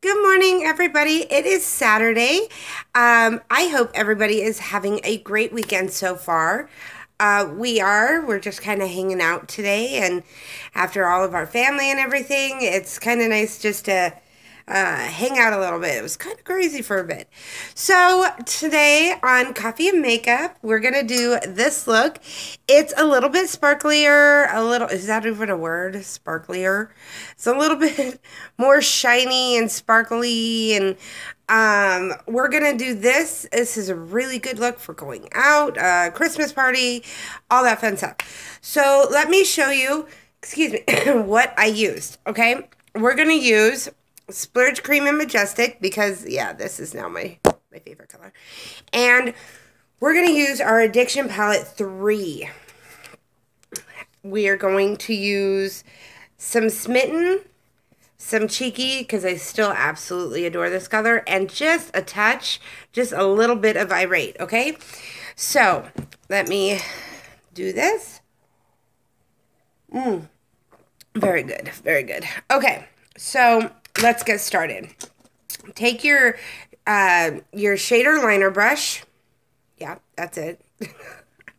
Good morning, everybody. It is Saturday. I hope everybody is having a great weekend so far. We're just kind of hanging out today, and after all of our family and everything, it's kind of nice just to hang out a little bit. It was kind of crazy for a bit. So today on Coffee and Makeup, we're gonna do this look. It's a little bit sparklier, is that even a word? Sparklier. It's a little bit more shiny and sparkly, and we're gonna do this. This is a really good look for going out, Christmas party, all that fun stuff. So let me show you, excuse me, what I used, okay? We're gonna use Splurge Cream and Majestic because, yeah, this is now my favorite color. And we're going to use our Addiction Palette 3. We are going to use some Smitten, some Cheeky, because I still absolutely adore this color, and just a touch, just a little bit of Irate, okay? So, let me do this. Very good, very good. Okay, so let's get started. Take your shader liner brush. Yeah, that's it.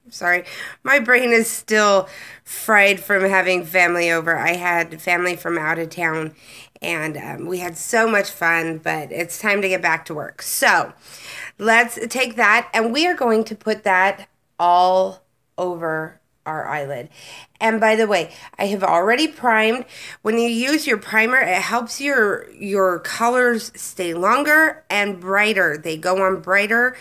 Sorry, my brain is still fried from having family over. I had family from out of town, and we had so much fun, but it's time to get back to work. So let's take that, and we are going to put that all over our eyelid. And by the way, I have already primed. When you use your primer, it helps your colors stay longer and brighter. They go on brighter,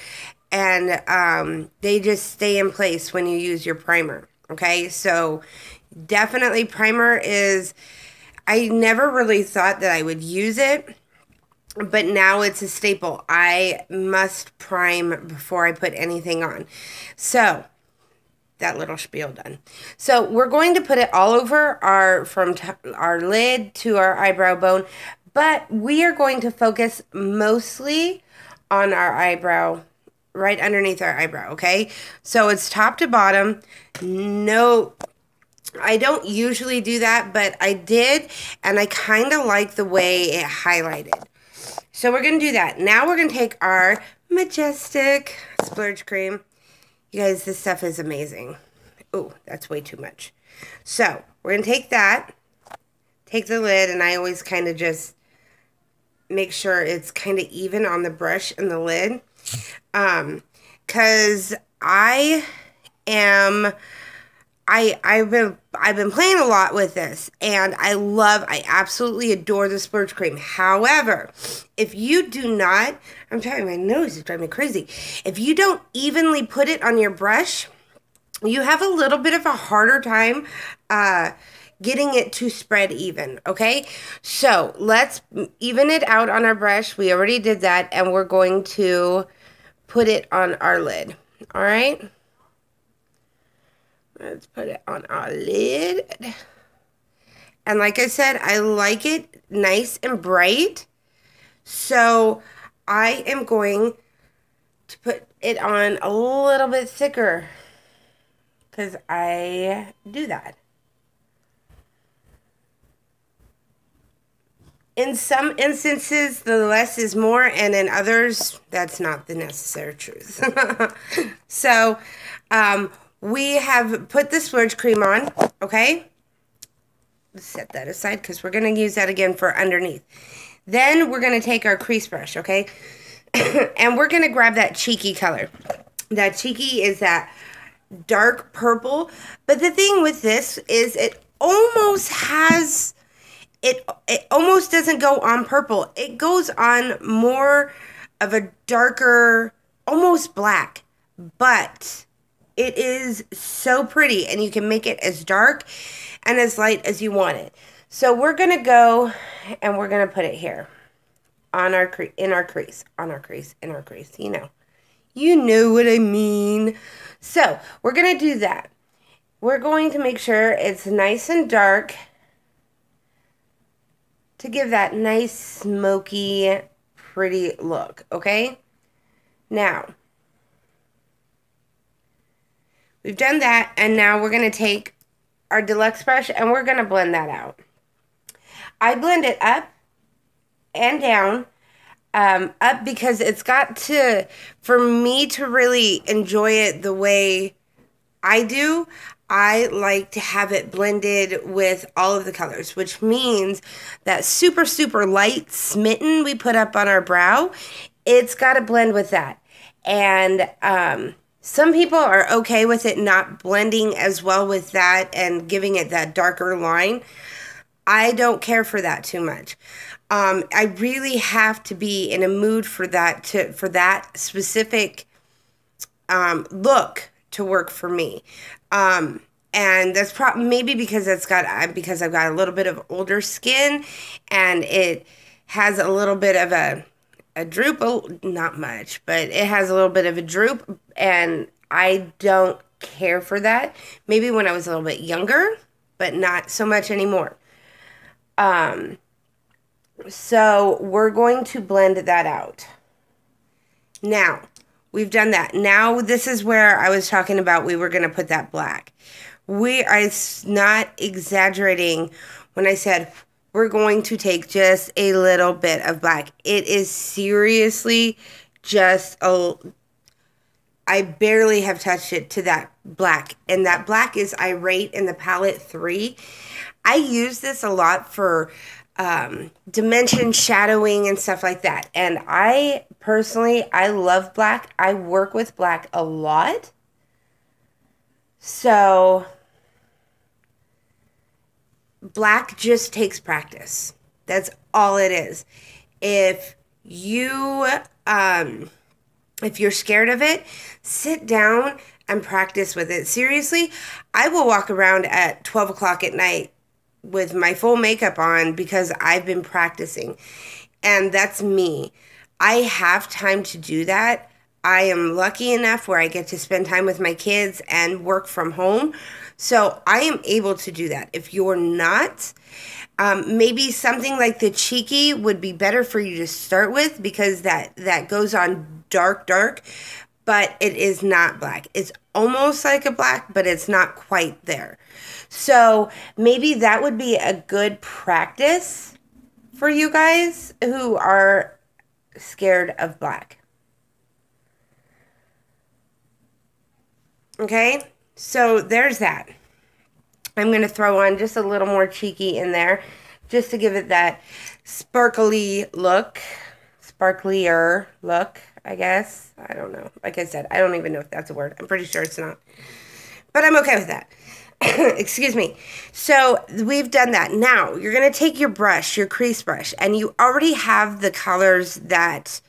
and they just stay in place when you use your primer. Okay, so definitely primer is, I never really thought that I would use it, but now it's a staple. I must prime before I put anything on. So that little spiel done. So we're going to put it all over from our lid to our eyebrow bone, but we are going to focus mostly on our eyebrow, right underneath our eyebrow, okay? So it's top to bottom. No, I don't usually do that, but I did, and I kind of like the way it highlighted. So we're going to do that. Now we're going to take our Majestic Splurge Cream. You guys, this stuff is amazing. Oh, that's way too much. So, we're going to take that, take the lid, and I always kind of just make sure it's kind of even on the brush and the lid. Because I've been playing a lot with this, and I absolutely adore the Splurge Cream. However, if you do not, I'm sorry, my nose is driving me crazy. If you don't evenly put it on your brush, you have a little bit of a harder time getting it to spread even, okay? So let's even it out on our brush. We already did that, and we're going to put it on our lid, all right? Let's put it on our lid. And like I said, I like it nice and bright. So I am going to put it on a little bit thicker because I do that. In some instances, the less is more, and in others, that's not the necessary truth. So, we have put the Splurge Cream on, okay? Let's set that aside because we're going to use that again for underneath. Then we're going to take our crease brush, okay? And we're going to grab that Cheeky color. That Cheeky is that dark purple. But the thing with this is it almost has, it almost doesn't go on purple. It goes on more of a darker, almost black. But it is so pretty, and you can make it as dark and as light as you want it. So we're going to go, and we're going to put it here on our in our crease, you know. You know what I mean. So we're going to do that. We're going to make sure it's nice and dark to give that nice, smoky, pretty look, okay? Now, we've done that, and now we're going to take our deluxe brush, and we're going to blend that out. I blend it up and down, up, because it's got to, for me to really enjoy it the way I do, I like to have it blended with all of the colors, which means that super, super light smitten we put up on our brow, it's got to blend with that. And some people are okay with it not blending as well with that and giving it that darker line. I don't care for that too much. I really have to be in a mood for that specific look to work for me. And that's probably maybe because because I've got a little bit of older skin, and it has a little bit of a droop, not much, but it has a little bit of a droop, and I don't care for that. Maybe when I was a little bit younger, but not so much anymore. So we're going to blend that out. Now, we've done that. Now, this is where I was talking about we were going to put that black. I'm not exaggerating when I said we're going to take just a little bit of black. It is seriously just I barely have touched it to that black. And that black is Irate in the palette 3. I use this a lot for dimension shadowing and stuff like that. And I personally love black. I work with black a lot. So black just takes practice. That's all it is. If you're scared of it, sit down and practice with it. Seriously, I will walk around at 12 o'clock at night with my full makeup on because I've been practicing. And that's me. I have time to do that. I am lucky enough where I get to spend time with my kids and work from home. So I am able to do that. If you're not, maybe something like the Cheeky would be better for you to start with, because that goes on dark, but it is not black. It's almost like a black, but it's not quite there. So maybe that would be a good practice for you guys who are scared of black. Okay, so there's that. I'm going to throw on just a little more Cheeky in there just to give it that sparkly look, sparklier look, I guess. I don't know. Like I said, I don't even know if that's a word. I'm pretty sure it's not. But I'm okay with that. Excuse me. So we've done that. Now you're going to take your brush, your crease brush, and you already have the colors that,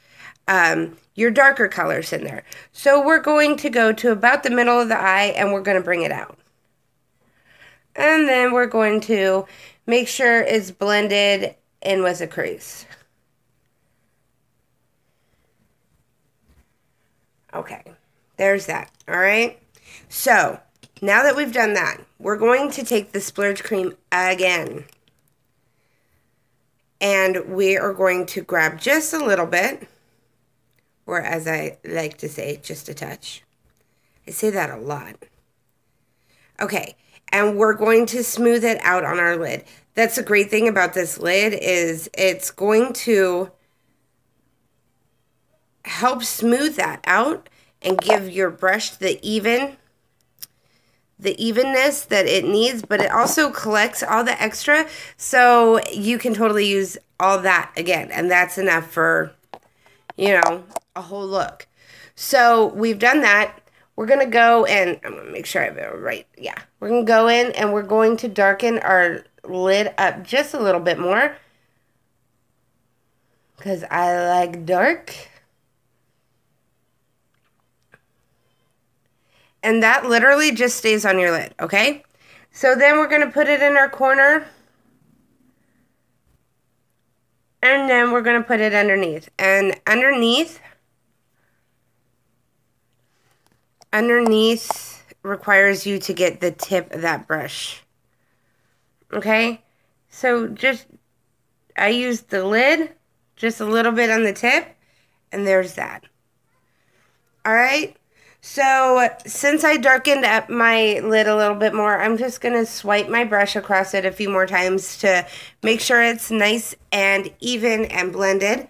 your darker colors in there. So we're going to go to about the middle of the eye and we're going to bring it out. And then we're going to make sure it's blended in with the crease. Okay, there's that. All right. So now that we've done that, we're going to take the splurge cream again. And we are going to grab just a little bit, or as I like to say, just a touch. I say that a lot. Okay, and we're going to smooth it out on our lid. That's the great thing about this lid, is it's going to help smooth that out and give your brush the evenness that it needs, but it also collects all the extra, so you can totally use all that again, and that's enough for, you know, a whole look. So we've done that. We're going to go and, I'm going to make sure I have it right. Yeah. We're going to go in and we're going to darken our lid up just a little bit more, because I like dark. And that literally just stays on your lid, okay? So then we're going to put it in our corner. And then we're going to put it underneath. And underneath requires you to get the tip of that brush. Okay? So just, I used the lid, just a little bit on the tip, and there's that. Alright? So since I darkened up my lid a little bit more, I'm just going to swipe my brush across it a few more times to make sure it's nice and even and blended.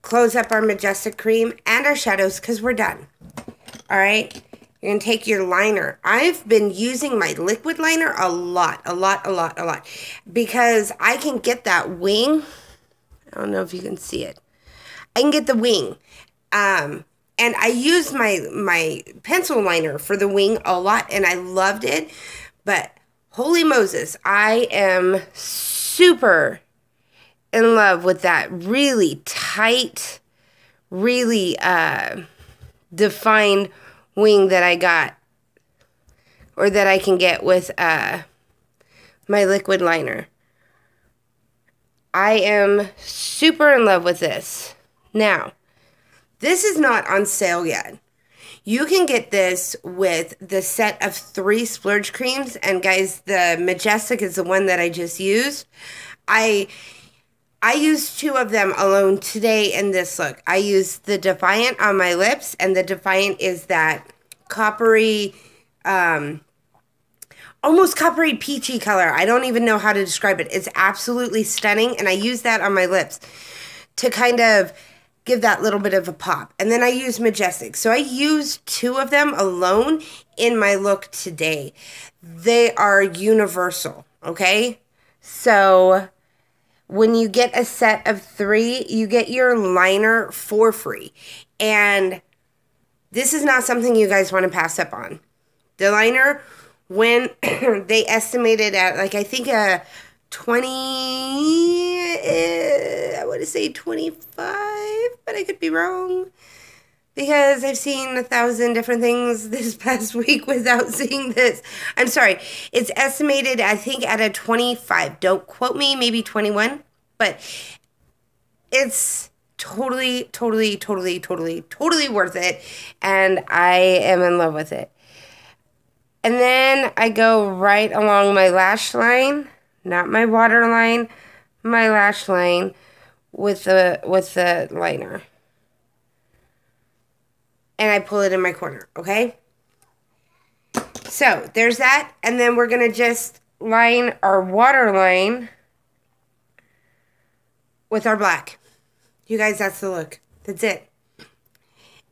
Close up our Majestic cream and our shadows because we're done. All right. You're going to take your liner. I've been using my liquid liner a lot. Because I can get that wing. I don't know if you can see it. I can get the wing. And I used my pencil liner for the wing a lot, and I loved it. But holy Moses, I am super in love with that really tight, really defined wing that I got, or that I can get with my liquid liner. I am super in love with this. Now, this is not on sale yet. You can get this with the set of 3 splurge creams. And guys, the Majestic is the one that I just used. I used 2 of them alone today in this look. I used the Defiant on my lips, and the Defiant is that coppery, almost coppery peachy color. I don't even know how to describe it. It's absolutely stunning, and I used that on my lips to kind of give that little bit of a pop. And then I used Majestic. So I used 2 of them alone in my look today. They are universal, okay? So when you get a set of 3, you get your liner for free. And this is not something you guys want to pass up on. The liner, when they estimated at, like, I think a 20, I want to say 25, but I could be wrong. Because I've seen 1,000 different things this past week without seeing this. I'm sorry. It's estimated, I think, at a 25. Don't quote me, maybe 21. But it's totally worth it. And I am in love with it. And then I go right along my lash line. Not my waterline. My lash line with the liner. And I pull it in my corner, okay? So, there's that. And then we're going to just line our waterline with our black. You guys, that's the look. That's it.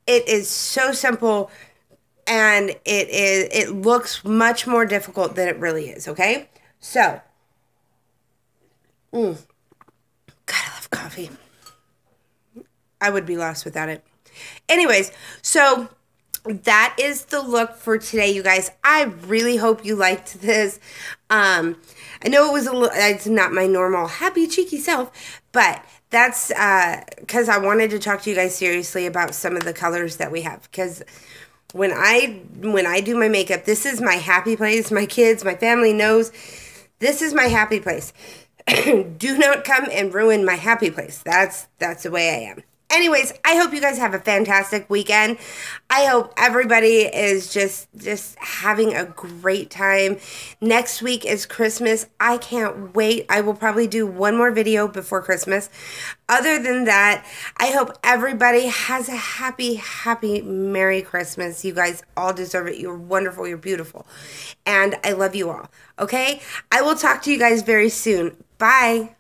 It is so simple, and it looks much more difficult than it really is, okay? So, God, I love coffee. I would be lost without it. Anyways, so that is the look for today, you guys. I really hope you liked this. I know it was it's not my normal happy, cheeky self, but that's because I wanted to talk to you guys seriously about some of the colors that we have. Because when I do my makeup, this is my happy place. My kids, my family knows this is my happy place. Do not come and ruin my happy place. That's the way I am. Anyways, I hope you guys have a fantastic weekend. I hope everybody is just having a great time. Next week is Christmas. I can't wait. I will probably do one more video before Christmas. Other than that, I hope everybody has a happy, Merry Christmas. You guys all deserve it. You're wonderful. You're beautiful. And I love you all. Okay? I will talk to you guys very soon. Bye.